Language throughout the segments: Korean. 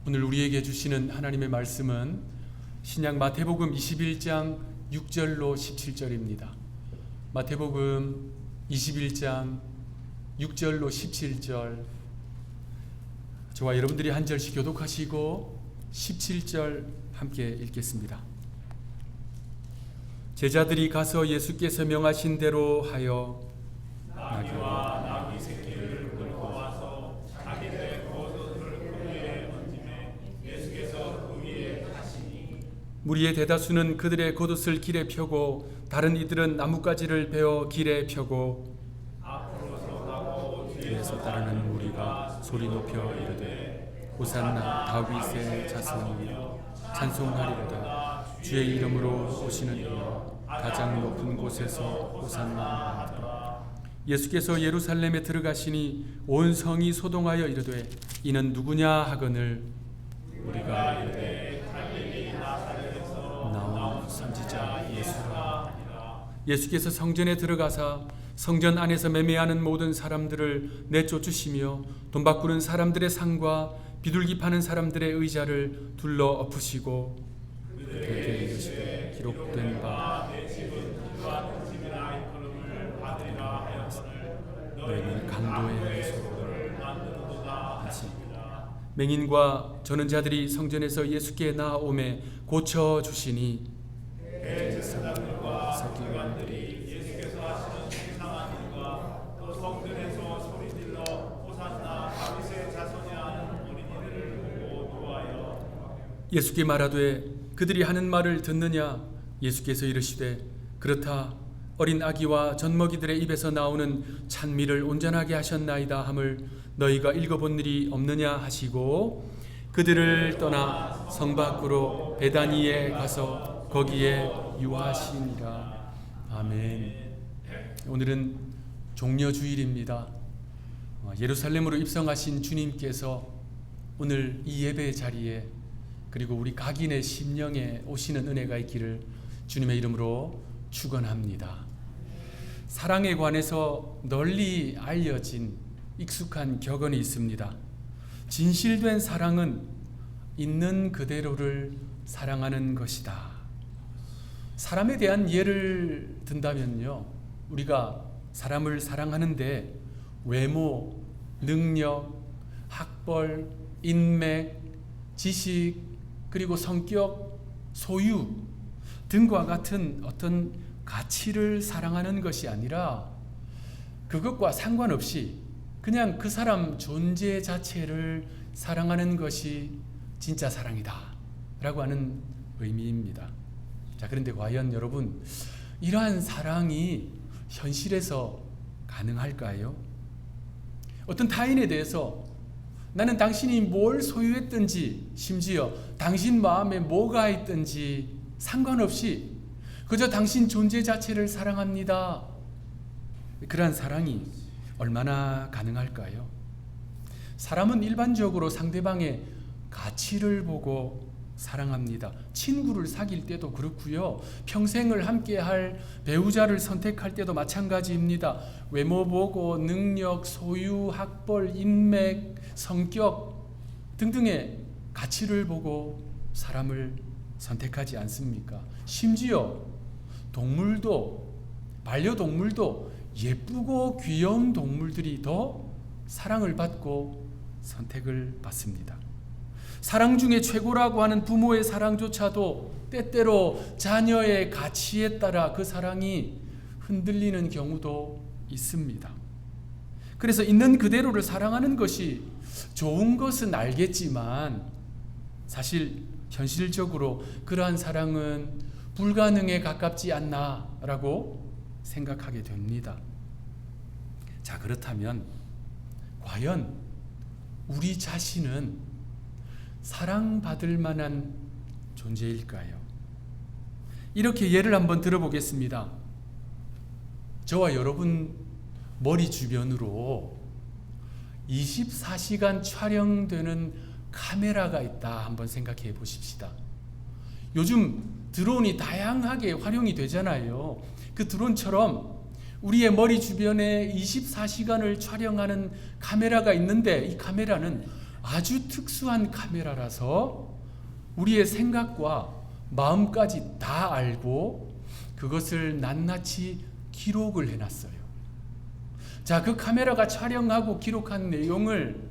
오늘 우리에게 주시는 하나님의 말씀은 신약 마태복음 21장 6절로 17절입니다. 마태복음 21장 6절로 17절, 저와 여러분들이 한 절씩 교독하시고 17절 함께 읽겠습니다. 제자들이 가서 예수께서 명하신 대로 하여 나귀와 나귀 새끼를 끌고 와서 자기들의 겉옷을 그 위에 얹음에 예수께서 그 위에 타시니 무리의 대다수는 그들의 겉옷을 길에 펴고 다른 이들은 나뭇가지를 베어 길에 펴고 앞으로서 가고 뒤에서 따르는 무리가 소리 높여 이르되 호산나 다윗의 자손이여 찬송하리로다. 주의 이름으로 오시는 이여 가장 높은 곳에서 호산나 하더라. 예수께서 예루살렘에 들어가시니 온 성이 소동하여 이르되 이는 누구냐 하거늘 우리가 이르되 갈릴리 나사렛에서 나온 선지자 예수라. 예수께서 성전에 들어가사 성전 안에서 매매하는 모든 사람들을 내쫓으시며 돈 바꾸는 사람들의 상과 비둘기 파는 사람들의 의자를 둘러 엎으시고 그들에게 이르시되 기록된 바 너희는 강도의 소를 하시니라. 맹인과 저는 자들이 성전에서 예수께 나아오매 고쳐 주시니 사람들과 서기관들이 예수께서 하시는 이상한 일과 또 성전에서 소리질러 호산나 다윗의 자손이 하는 어린이들을 보고 노하여 예수께 말하되 그들이 하는 말을 듣느냐? 예수께서 이르시되 그렇다. 어린 아기와 젖먹이들의 입에서 나오는 찬미를 온전하게 하셨나이다 함을 너희가 읽어본 일이 없느냐 하시고 그들을 떠나 성 밖으로 베다니에 가서 거기에 유하시니라. 아멘. 오늘은 종려주일입니다. 예루살렘으로 입성하신 주님께서 오늘 이 예배 자리에 그리고 우리 각인의 심령에 오시는 은혜가 있기를 주님의 이름으로 축원합니다. 사랑에 관해서 널리 알려진 익숙한 격언이 있습니다. 진실된 사랑은 있는 그대로를 사랑하는 것이다. 사람에 대한 예를 든다면요, 우리가 사람을 사랑하는데 외모, 능력, 학벌, 인맥, 지식, 그리고 성격, 소유 등과 같은 어떤 가치를 사랑하는 것이 아니라 그것과 상관없이 그냥 그 사람 존재 자체를 사랑하는 것이 진짜 사랑이다 라고 하는 의미입니다. 자, 그런데 과연 여러분, 이러한 사랑이 현실에서 가능할까요? 어떤 타인에 대해서 나는 당신이 뭘 소유했든지 심지어 당신 마음에 뭐가 있든지 상관없이 그저 당신 존재 자체를 사랑합니다. 그러한 사랑이 얼마나 가능할까요? 사람은 일반적으로 상대방의 가치를 보고 사랑합니다. 친구를 사귈 때도 그렇고요. 평생을 함께할 배우자를 선택할 때도 마찬가지입니다. 외모 보고 능력, 소유, 학벌, 인맥, 성격 등등의 가치를 보고 사람을 선택하지 않습니까? 심지어 동물도, 반려동물도 예쁘고 귀여운 동물들이 더 사랑을 받고 선택을 받습니다. 사랑 중에 최고라고 하는 부모의 사랑조차도 때때로 자녀의 가치에 따라 그 사랑이 흔들리는 경우도 있습니다. 그래서 있는 그대로를 사랑하는 것이 좋은 것은 알겠지만 사실 현실적으로 그러한 사랑은 불가능에 가깝지 않나라고 생각하게 됩니다. 자, 그렇다면 과연 우리 자신은 사랑받을 만한 존재일까요? 이렇게 예를 한번 들어보겠습니다. 저와 여러분 머리 주변으로 24시간 촬영되는 카메라가 있다 한번 생각해 보십시다. 요즘 드론이 다양하게 활용이 되잖아요. 그 드론처럼 우리의 머리 주변에 24시간을 촬영하는 카메라가 있는데 이 카메라는 아주 특수한 카메라라서 우리의 생각과 마음까지 다 알고 그것을 낱낱이 기록을 해놨어요. 자, 그 카메라가 촬영하고 기록한 내용을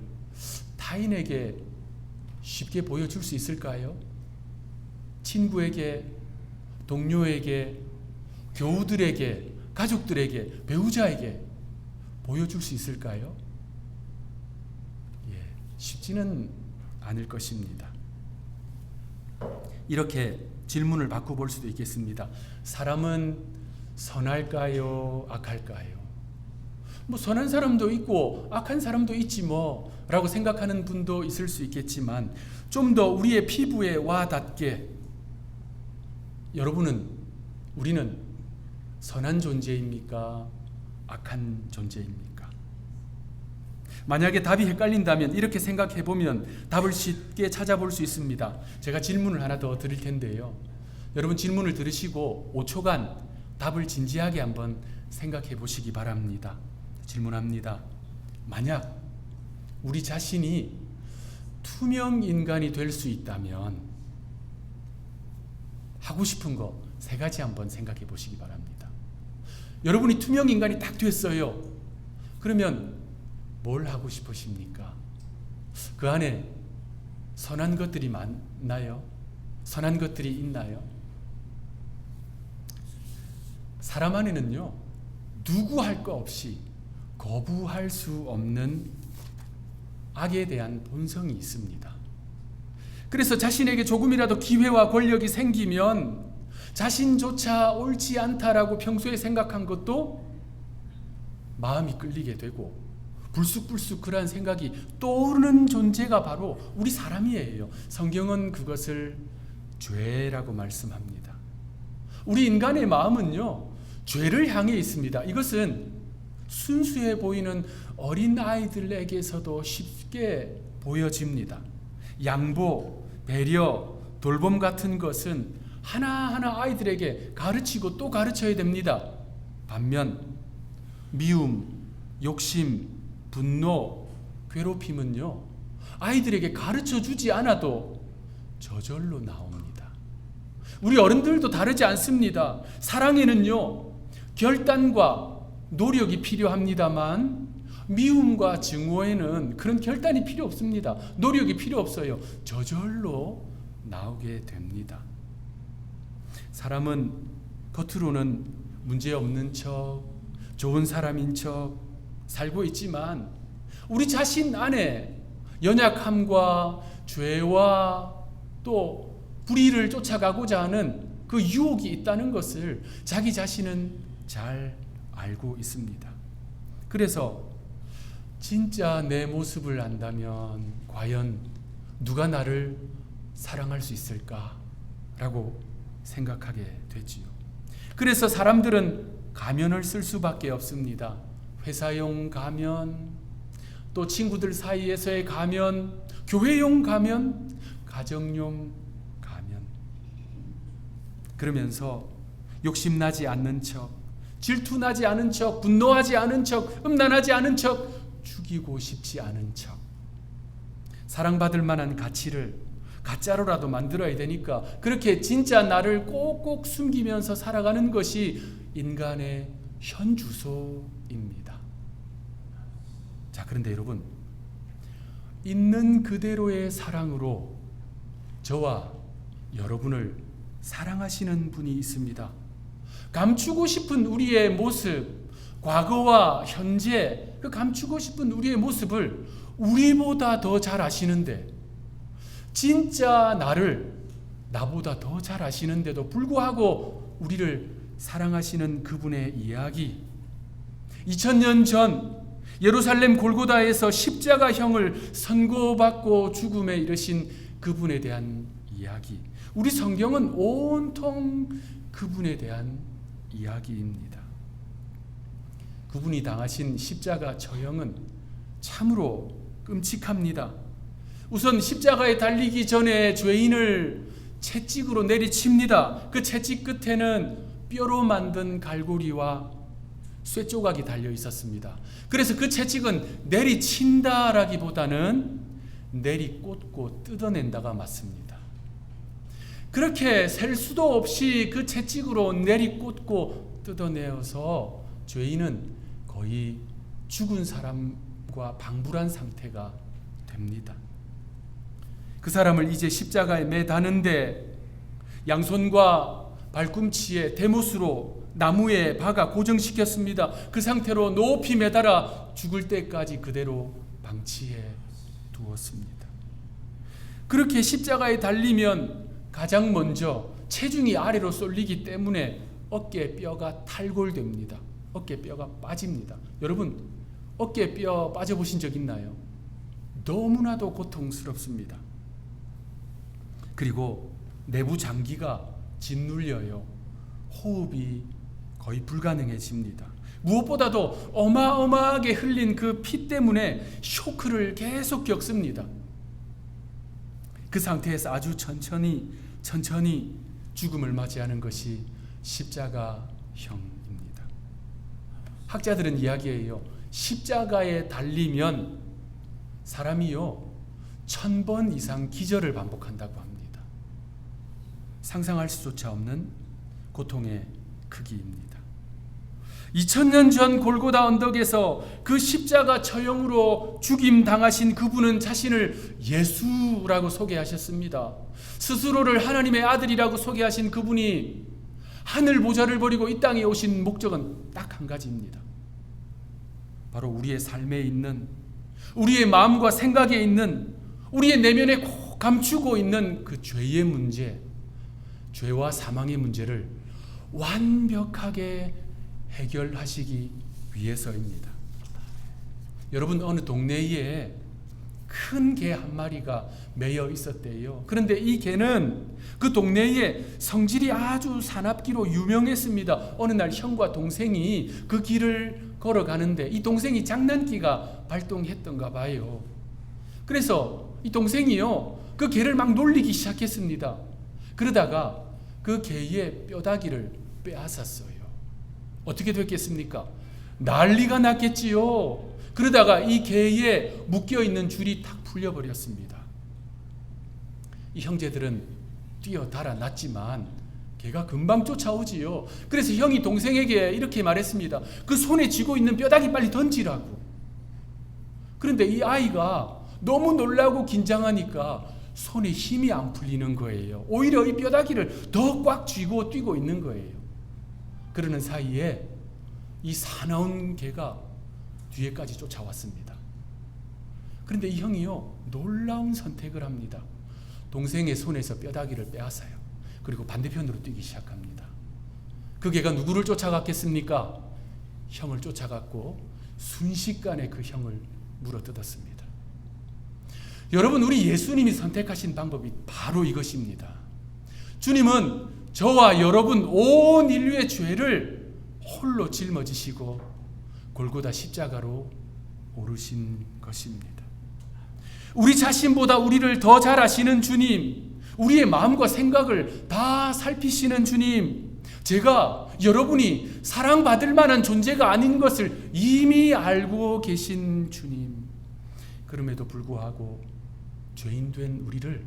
타인에게 쉽게 보여줄 수 있을까요? 친구에게, 동료에게, 교우들에게, 가족들에게, 배우자에게 보여줄 수 있을까요? 쉽지는 않을 것입니다. 이렇게 질문을 바꿔볼 수도 있겠습니다. 사람은 선할까요? 악할까요? 선한 사람도 있고 악한 사람도 있지 라고 생각하는 분도 있을 수 있겠지만 좀 더 우리의 피부에 와 닿게 우리는 선한 존재입니까? 악한 존재입니까? 만약에 답이 헷갈린다면 이렇게 생각해 보면 답을 쉽게 찾아볼 수 있습니다. 제가 질문을 하나 더 드릴 텐데요. 여러분 질문을 들으시고 5초간 답을 진지하게 한번 생각해 보시기 바랍니다. 질문합니다. 만약 우리 자신이 투명 인간이 될 수 있다면 하고 싶은 거 3가지 한번 생각해 보시기 바랍니다. 여러분이 투명 인간이 딱 됐어요. 그러면 뭘 하고 싶으십니까? 그 안에 선한 것들이 많나요? 선한 것들이 있나요? 사람 안에는요, 누구 할 거 없이 거부할 수 없는 악에 대한 본성이 있습니다. 그래서 자신에게 조금이라도 기회와 권력이 생기면 자신조차 옳지 않다라고 평소에 생각한 것도 마음이 끌리게 되고 불쑥불쑥 그러한 생각이 떠오르는 존재가 바로 우리 사람이에요. 성경은 그것을 죄라고 말씀합니다. 우리 인간의 마음은요, 죄를 향해 있습니다. 이것은 순수해 보이는 어린 아이들에게서도 쉽게 보여집니다. 양보, 배려, 돌봄 같은 것은 하나하나 아이들에게 가르치고 또 가르쳐야 됩니다. 반면 미움, 욕심, 분노, 괴롭힘은요, 아이들에게 가르쳐 주지 않아도 저절로 나옵니다. 우리 어른들도 다르지 않습니다. 사랑에는요, 결단과 노력이 필요합니다만 미움과 증오에는 그런 결단이 필요 없습니다. 노력이 필요 없어요. 저절로 나오게 됩니다. 사람은 겉으로는 문제없는 척, 좋은 사람인 척 살고 있지만 우리 자신 안에 연약함과 죄와 또 불의를 쫓아가고자 하는 그 유혹이 있다는 것을 자기 자신은 잘 알고 있습니다. 그래서 진짜 내 모습을 안다면 과연 누가 나를 사랑할 수 있을까라고 생각하게 되지요. 그래서 사람들은 가면을 쓸 수밖에 없습니다. 회사용 가면, 또 친구들 사이에서의 가면, 교회용 가면, 가정용 가면. 그러면서 욕심나지 않는 척, 질투나지 않은 척, 분노하지 않은 척, 음란하지 않은 척, 죽이고 싶지 않은 척, 사랑받을 만한 가치를 가짜로라도 만들어야 되니까 그렇게 진짜 나를 꼭꼭 숨기면서 살아가는 것이 인간의 현주소입니다. 자, 그런데 여러분, 있는 그대로의 사랑으로 저와 여러분을 사랑하시는 분이 있습니다. 감추고 싶은 우리의 모습, 과거와 현재, 그 감추고 싶은 우리의 모습을 우리보다 더 잘 아시는데, 진짜 나를 나보다 더 잘 아시는데도 불구하고 우리를 사랑하시는 그분의 이야기, 2000년 전 예루살렘 골고다에서 십자가형을 선고받고 죽음에 이르신 그분에 대한 이야기, 우리 성경은 온통 그분에 대한 이야기입니다. 그분이 당하신 십자가 처형은 참으로 끔찍합니다. 우선 십자가에 달리기 전에 죄인을 채찍으로 내리칩니다. 그 채찍 끝에는 뼈로 만든 갈고리와 쇠조각이 달려 있었습니다. 그래서 그 채찍은 내리친다라기보다는 내리꽂고 뜯어낸다가 맞습니다. 그렇게 셀 수도 없이 그 채찍으로 내리꽂고 뜯어내어서 죄인은 거의 죽은 사람과 방불한 상태가 됩니다. 그 사람을 이제 십자가에 매다는데 양손과 발꿈치에 대못으로 나무에 박아 고정시켰습니다. 그 상태로 높이 매달아 죽을 때까지 그대로 방치해 두었습니다. 그렇게 십자가에 달리면 가장 먼저 체중이 아래로 쏠리기 때문에 어깨뼈가 탈골됩니다. 어깨뼈가 빠집니다. 여러분, 어깨뼈 빠져보신 적 있나요? 너무나도 고통스럽습니다. 그리고 내부 장기가 짓눌려요. 호흡이 거의 불가능해집니다. 무엇보다도 어마어마하게 흘린 그 피 때문에 쇼크를 계속 겪습니다. 그 상태에서 아주 천천히 죽음을 맞이하는 것이 십자가형입니다. 학자들은 이야기해요. 십자가에 달리면 사람이요 1000번 이상 기절을 반복한다고 합니다. 상상할 수조차 없는 고통의 크기입니다. 2000년 전 골고다 언덕에서 그 십자가 처형으로 죽임 당하신 그분은 자신을 예수라고 소개하셨습니다. 스스로를 하나님의 아들이라고 소개하신 그분이 하늘 보좌를 버리고 이 땅에 오신 목적은 딱 한 가지입니다. 바로 우리의 삶에 있는, 우리의 마음과 생각에 있는, 우리의 내면에 꼭 감추고 있는 그 죄의 문제, 죄와 사망의 문제를 완벽하게 해결하시기 위해서입니다. 여러분, 어느 동네에 큰 개 한 마리가 매여 있었대요. 그런데 이 개는 그 동네에 성질이 아주 사납기로 유명했습니다. 어느 날 형과 동생이 그 길을 걸어가는데 이 동생이 장난기가 발동했던가 봐요. 그래서 이 동생이요 그 개를 막 놀리기 시작했습니다. 그러다가 그 개의 뼈다귀를 빼앗았어요. 어떻게 됐겠습니까? 난리가 났겠지요. 그러다가 이 개에 묶여있는 줄이 탁 풀려버렸습니다. 이 형제들은 뛰어 달아났지만 개가 금방 쫓아오지요. 그래서 형이 동생에게 이렇게 말했습니다. 그 손에 쥐고 있는 뼈다귀 빨리 던지라고. 그런데 이 아이가 너무 놀라고 긴장하니까 손에 힘이 안 풀리는 거예요. 오히려 이 뼈다귀를 더 꽉 쥐고 뛰고 있는 거예요. 그러는 사이에 이 사나운 개가 뒤에까지 쫓아왔습니다. 그런데 이 형이요 놀라운 선택을 합니다. 동생의 손에서 뼈다귀를 빼앗아요. 그리고 반대편으로 뛰기 시작합니다. 그 개가 누구를 쫓아갔겠습니까? 형을 쫓아갔고 순식간에 그 형을 물어뜯었습니다. 여러분, 우리 예수님이 선택하신 방법이 바로 이것입니다. 주님은 저와 여러분 온 인류의 죄를 홀로 짊어지시고 골고다 십자가로 오르신 것입니다. 우리 자신보다 우리를 더 잘 아시는 주님, 우리의 마음과 생각을 다 살피시는 주님, 제가 여러분이 사랑받을 만한 존재가 아닌 것을 이미 알고 계신 주님, 그럼에도 불구하고 죄인된 우리를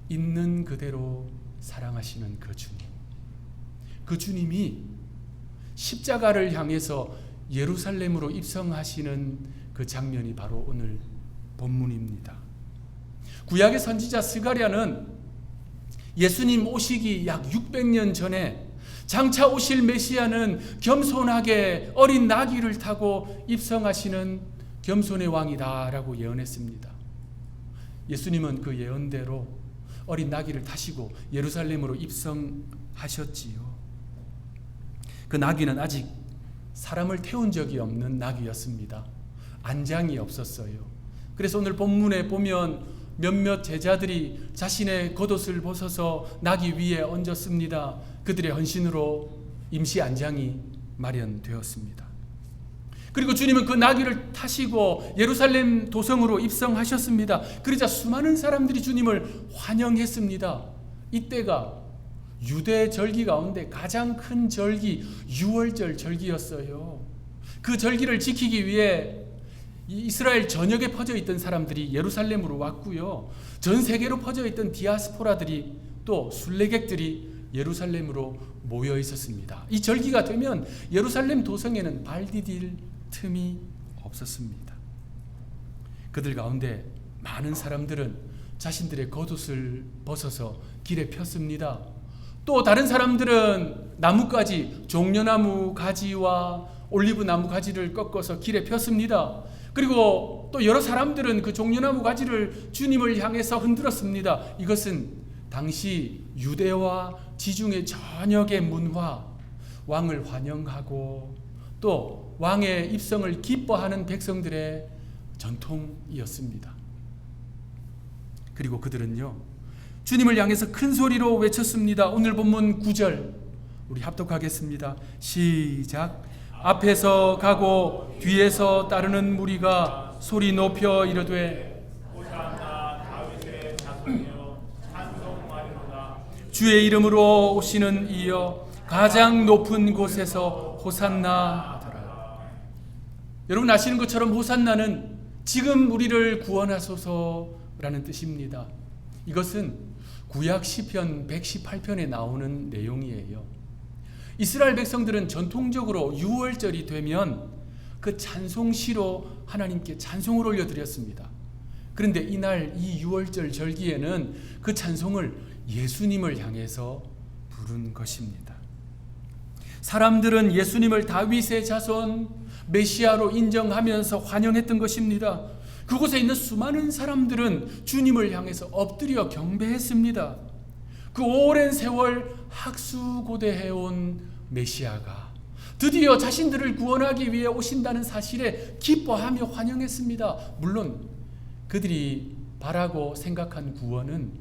있는 그대로 사랑하시는 그 주님, 그 주님이 십자가를 향해서 예루살렘으로 입성하시는 그 장면이 바로 오늘 본문입니다. 구약의 선지자 스가랴는 예수님 오시기 약 600년 전에 장차 오실 메시아는 겸손하게 어린 나귀를 타고 입성하시는 겸손의 왕이다라고 예언했습니다. 예수님은 그 예언대로 어린 나귀를 타시고 예루살렘으로 입성하셨지요. 그 나귀는 아직 사람을 태운 적이 없는 나귀였습니다. 안장이 없었어요. 그래서 오늘 본문에 보면 몇몇 제자들이 자신의 겉옷을 벗어서 나귀 위에 얹었습니다. 그들의 헌신으로 임시 안장이 마련되었습니다. 그리고 주님은 그 나귀를 타시고 예루살렘 도성으로 입성하셨습니다. 그러자 수많은 사람들이 주님을 환영했습니다. 이때가 유대 절기 가운데 가장 큰 절기, 유월절 절기였어요. 그 절기를 지키기 위해 이 이스라엘 전역에 퍼져 있던 사람들이 예루살렘으로 왔고요. 전 세계로 퍼져 있던 디아스포라들이 또 순례객들이 예루살렘으로 모여 있었습니다. 이 절기가 되면 예루살렘 도성에는 발 디딜 틈이 없었습니다. 그들 가운데 많은 사람들은 자신들의 겉옷을 벗어서 길에 폈습니다. 또 다른 사람들은 나뭇가지, 종려나무 가지와 올리브나무 가지를 꺾어서 길에 폈습니다. 그리고 또 여러 사람들은 그 종려나무 가지를 주님을 향해서 흔들었습니다. 이것은 당시 유대와 지중해 전역의 문화, 왕을 환영하고 또 왕의 입성을 기뻐하는 백성들의 전통이었습니다. 그리고 그들은요, 주님을 향해서 큰 소리로 외쳤습니다. 오늘 본문 9절 우리 합독하겠습니다. 시작. 앞에서 가고 뒤에서 따르는 무리가 소리 높여 이르되 호산나 다윗의 자손이여 찬송하리로다. 주의 이름으로 오시는 이여 가장 높은 곳에서 호산나 하더라. 여러분 아시는 것처럼 호산나는 지금 우리를 구원하소서라는 뜻입니다. 이것은 구약 시편 118편에 나오는 내용이에요. 이스라엘 백성들은 전통적으로 6월절이 되면 그 찬송시로 하나님께 찬송을 올려드렸습니다. 그런데 이날 이 6월절 절기에는 그 찬송을 예수님을 향해서 부른 것입니다. 사람들은 예수님을 다윗의 자손 메시아로 인정하면서 환영했던 것입니다. 그곳에 있는 수많은 사람들은 주님을 향해서 엎드려 경배했습니다. 그 오랜 세월 학수고대해온 메시아가 드디어 자신들을 구원하기 위해 오신다는 사실에 기뻐하며 환영했습니다. 물론 그들이 바라고 생각한 구원은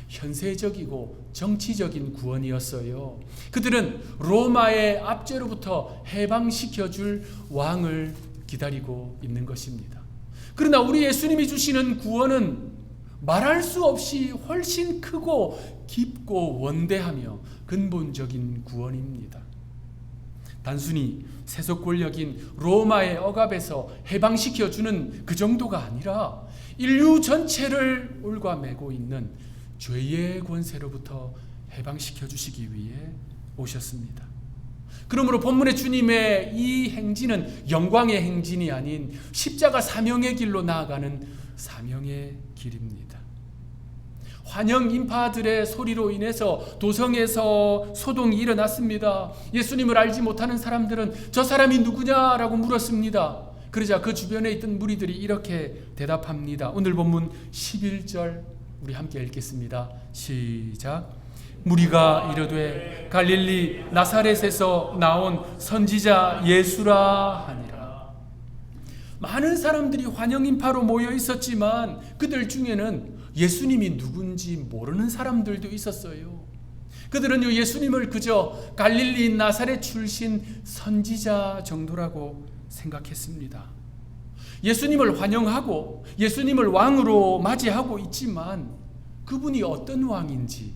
현세적이고 정치적인 구원이었어요. 그들은 로마의 압제로부터 해방시켜줄 왕을 기다리고 있는 것입니다. 그러나 우리 예수님이 주시는 구원은 말할 수 없이 훨씬 크고 깊고 원대하며 근본적인 구원입니다. 단순히 세속 권력인 로마의 억압에서 해방시켜주는 그 정도가 아니라 인류 전체를 올가매고 있는 죄의 권세로부터 해방시켜주시기 위해 오셨습니다. 그러므로 본문의 주님의 이 행진은 영광의 행진이 아닌 십자가 사명의 길로 나아가는 사명의 길입니다. 환영 인파들의 소리로 인해서 도성에서 소동이 일어났습니다. 예수님을 알지 못하는 사람들은 저 사람이 누구냐라고 물었습니다. 그러자 그 주변에 있던 무리들이 이렇게 대답합니다. 오늘 본문 11절 우리 함께 읽겠습니다. 시작. 무리가 이르되 갈릴리 나사렛에서 나온 선지자 예수라 하니라. 많은 사람들이 환영 인파로 모여 있었지만 그들 중에는 예수님이 누군지 모르는 사람들도 있었어요. 그들은 예수님을 그저 갈릴리 나사렛 출신 선지자 정도라고 생각했습니다. 예수님을 환영하고 예수님을 왕으로 맞이하고 있지만 그분이 어떤 왕인지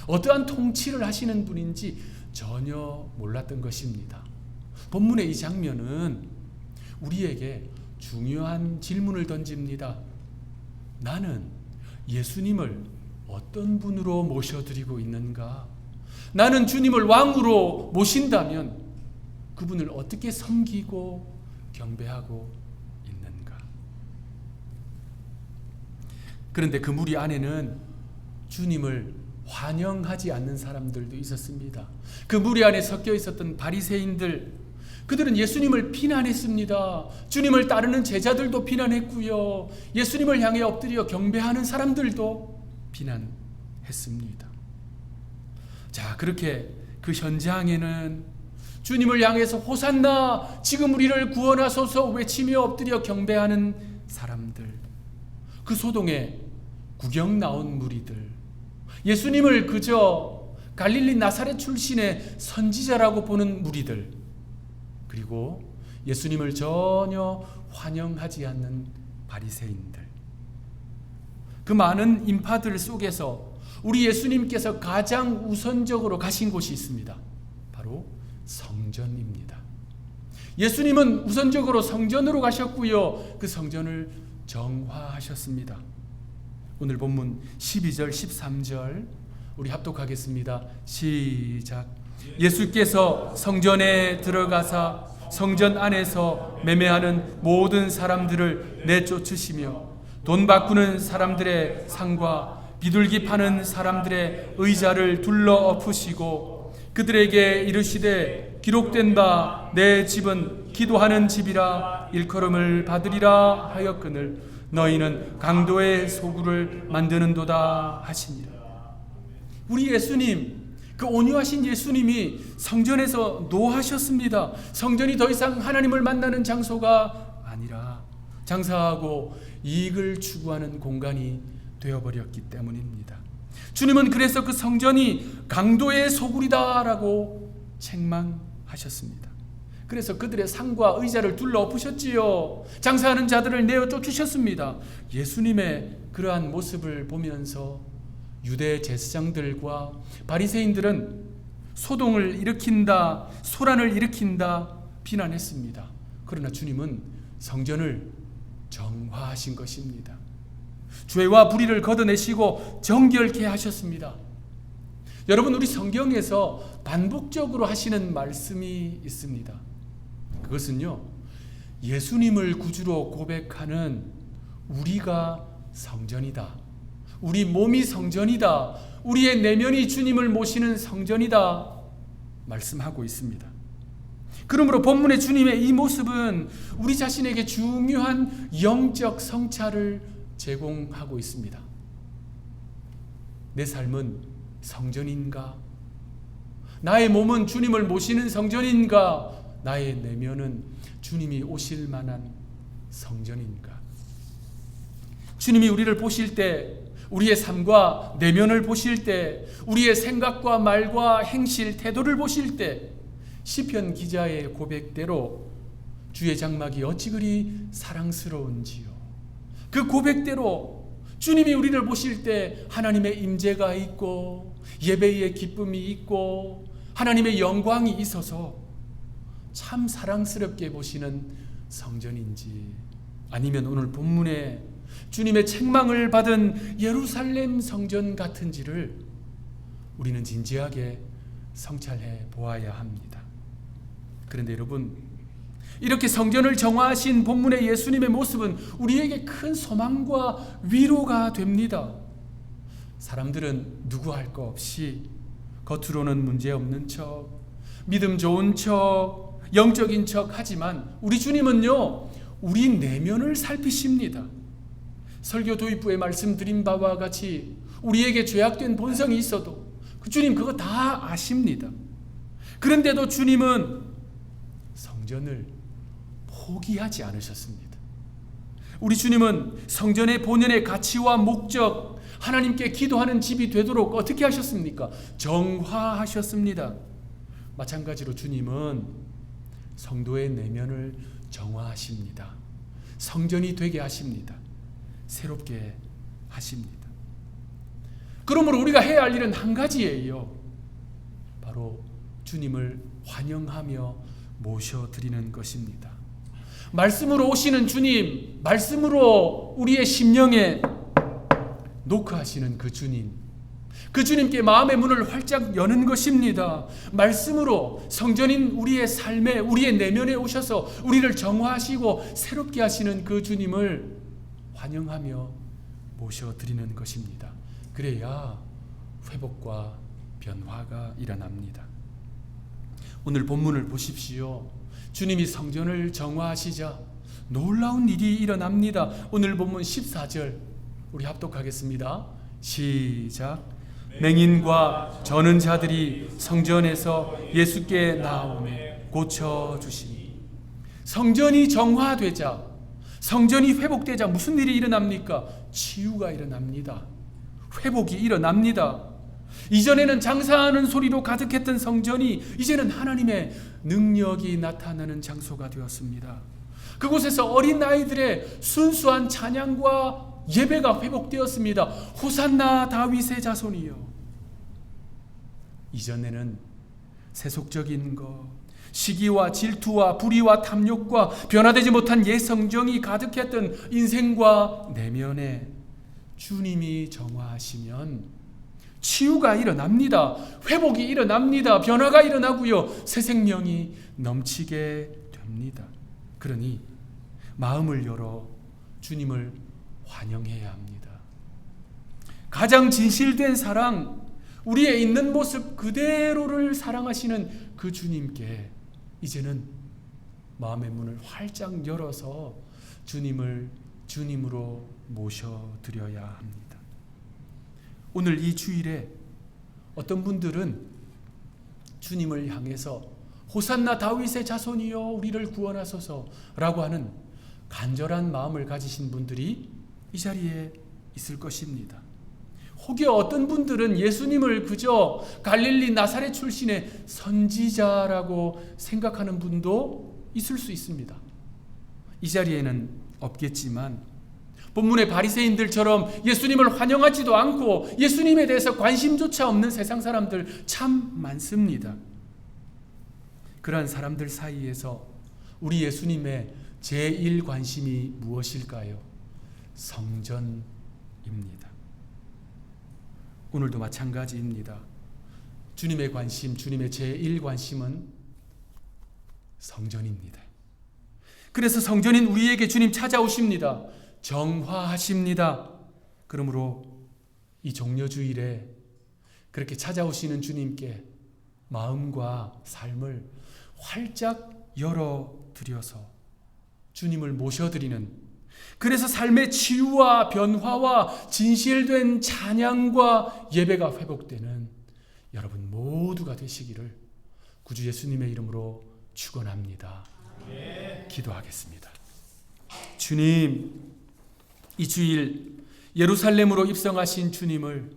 어떠한 통치를 하시는 분인지 전혀 몰랐던 것입니다. 본문의 이 장면은 우리에게 중요한 질문을 던집니다. 나는 예수님을 어떤 분으로 모셔드리고 있는가? 나는 주님을 왕으로 모신다면 그분을 어떻게 섬기고 경배하고 있는가? 그런데 그 무리 안에는 주님을 환영하지 않는 사람들도 있었습니다. 그 무리 안에 섞여 있었던 바리새인들, 그들은 예수님을 비난했습니다. 주님을 따르는 제자들도 비난했고요. 예수님을 향해 엎드려 경배하는 사람들도 비난했습니다. 자, 그렇게 그 현장에는 주님을 향해서 호산나 지금 우리를 구원하소서 외치며 엎드려 경배하는 사람들, 그 소동에 구경 나온 무리들, 예수님을 그저 갈릴리 나사렛 출신의 선지자라고 보는 무리들, 그리고 예수님을 전혀 환영하지 않는 바리새인들, 그 많은 인파들 속에서 우리 예수님께서 가장 우선적으로 가신 곳이 있습니다. 바로 성전입니다. 예수님은 우선적으로 성전으로 가셨고요. 그 성전을 정화하셨습니다. 오늘 본문 12절 13절 우리 합독하겠습니다. 시작. 예수께서 성전에 들어가사 성전 안에서 매매하는 모든 사람들을 내쫓으시며 돈 바꾸는 사람들의 상과 비둘기 파는 사람들의 의자를 둘러 엎으시고 그들에게 이르시되 기록된 바 내 집은 기도하는 집이라 일컬음을 받으리라 하였거늘 너희는 강도의 소굴을 만드는도다 하시니라. 우리 예수님, 그 온유하신 예수님이 성전에서 노하셨습니다. 성전이 더 이상 하나님을 만나는 장소가 아니라 장사하고 이익을 추구하는 공간이 되어버렸기 때문입니다. 주님은 그래서 그 성전이 강도의 소굴이다라고 책망하셨습니다. 그래서 그들의 상과 의자를 둘러 엎으셨지요. 장사하는 자들을 내어 쫓으셨습니다. 예수님의 그러한 모습을 보면서 유대 제사장들과 바리새인들은 소동을 일으킨다, 소란을 일으킨다 비난했습니다. 그러나 주님은 성전을 정화하신 것입니다. 죄와 불의를 걷어내시고 정결케 하셨습니다. 여러분, 우리 성경에서 반복적으로 하시는 말씀이 있습니다. 그것은요, 예수님을 구주로 고백하는 우리가 성전이다. 우리 몸이 성전이다. 우리의 내면이 주님을 모시는 성전이다. 말씀하고 있습니다. 그러므로 본문의 주님의 이 모습은 우리 자신에게 중요한 영적 성찰을 제공하고 있습니다. 내 삶은 성전인가? 나의 몸은 주님을 모시는 성전인가? 나의 내면은 주님이 오실 만한 성전인가? 주님이 우리를 보실 때, 우리의 삶과 내면을 보실 때, 우리의 생각과 말과 행실, 태도를 보실 때 시편 기자의 고백대로 주의 장막이 어찌 그리 사랑스러운지요. 그 고백대로 주님이 우리를 보실 때 하나님의 임재가 있고 예배의 기쁨이 있고 하나님의 영광이 있어서 참 사랑스럽게 보시는 성전인지, 아니면 오늘 본문에 주님의 책망을 받은 예루살렘 성전 같은지를 우리는 진지하게 성찰해 보아야 합니다. 그런데 여러분, 이렇게 성전을 정화하신 본문의 예수님의 모습은 우리에게 큰 소망과 위로가 됩니다. 사람들은 누구 할 거 없이 겉으로는 문제없는 척, 믿음 좋은 척, 영적인 척 하지만 우리 주님은요, 우리 내면을 살피십니다. 설교 도입부에 말씀드린 바와 같이 우리에게 죄악된 본성이 있어도 그 주님 그거 다 아십니다. 그런데도 주님은 성전을 포기하지 않으셨습니다. 우리 주님은 성전의 본연의 가치와 목적, 하나님께 기도하는 집이 되도록 어떻게 하셨습니까? 정화하셨습니다. 마찬가지로 주님은 성도의 내면을 정화하십니다. 성전이 되게 하십니다. 새롭게 하십니다. 그러므로 우리가 해야 할 일은 한 가지예요. 바로 주님을 환영하며 모셔드리는 것입니다. 말씀으로 오시는 주님, 말씀으로 우리의 심령에 노크하시는 그 주님, 그 주님께 마음의 문을 활짝 여는 것입니다. 말씀으로 성전인 우리의 삶에, 우리의 내면에 오셔서 우리를 정화하시고 새롭게 하시는 그 주님을 환영하며 모셔드리는 것입니다. 그래야 회복과 변화가 일어납니다. 오늘 본문을 보십시오. 주님이 성전을 정화하시자 놀라운 일이 일어납니다. 오늘 본문 14절 우리 합독하겠습니다. 시작. 맹인과 저는 자들이 성전에서 예수께 나오매 고쳐주시니. 성전이 정화되자, 성전이 회복되자 무슨 일이 일어납니까? 치유가 일어납니다. 회복이 일어납니다. 이전에는 장사하는 소리로 가득했던 성전이 이제는 하나님의 능력이 나타나는 장소가 되었습니다. 그곳에서 어린아이들의 순수한 찬양과 예배가 회복되었습니다. 호산나 다윗의 자손이여. 이전에는 세속적인 것, 시기와 질투와 불의와 탐욕과 변화되지 못한 예성정이 가득했던 인생과 내면에 주님이 정화하시면 치유가 일어납니다. 회복이 일어납니다. 변화가 일어나고요. 새 생명이 넘치게 됩니다. 그러니 마음을 열어 주님을 환영해야 합니다. 가장 진실된 사랑, 우리의 있는 모습 그대로를 사랑하시는 그 주님께 이제는 마음의 문을 활짝 열어서 주님을 주님으로 모셔드려야 합니다. 오늘 이 주일에 어떤 분들은 주님을 향해서 호산나 다윗의 자손이여 우리를 구원하소서 라고 하는 간절한 마음을 가지신 분들이 이 자리에 있을 것입니다. 혹여 어떤 분들은 예수님을 그저 갈릴리 나사렛 출신의 선지자라고 생각하는 분도 있을 수 있습니다. 이 자리에는 없겠지만 본문의 바리새인들처럼 예수님을 환영하지도 않고 예수님에 대해서 관심조차 없는 세상 사람들 참 많습니다. 그러한 사람들 사이에서 우리 예수님의 제1 관심이 무엇일까요? 성전입니다. 오늘도 마찬가지입니다. 주님의 관심, 주님의 제1 관심은 성전입니다. 그래서 성전인 우리에게 주님 찾아오십니다. 정화하십니다. 그러므로 이 종려주일에 그렇게 찾아오시는 주님께 마음과 삶을 활짝 열어드려서 주님을 모셔드리는, 그래서 삶의 치유와 변화와 진실된 찬양과 예배가 회복되는 여러분 모두가 되시기를 구주 예수님의 이름으로 축원합니다. 기도하겠습니다. 주님, 이 주일 예루살렘으로 입성하신 주님을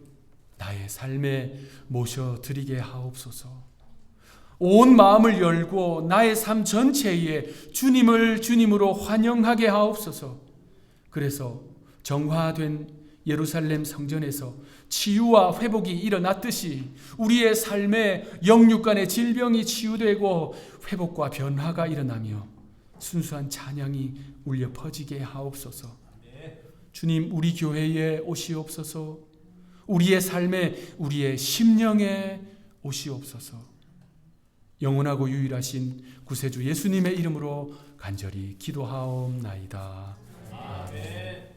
나의 삶에 모셔드리게 하옵소서. 온 마음을 열고 나의 삶 전체에 주님을 주님으로 환영하게 하옵소서. 그래서 정화된 예루살렘 성전에서 치유와 회복이 일어났듯이 우리의 삶에 영육간의 질병이 치유되고 회복과 변화가 일어나며 순수한 찬양이 울려 퍼지게 하옵소서. 주님, 우리 교회에 오시옵소서. 우리의 삶에, 우리의 심령에 오시옵소서. 영원하고 유일하신 구세주 예수님의 이름으로 간절히 기도하옵나이다. 아멘.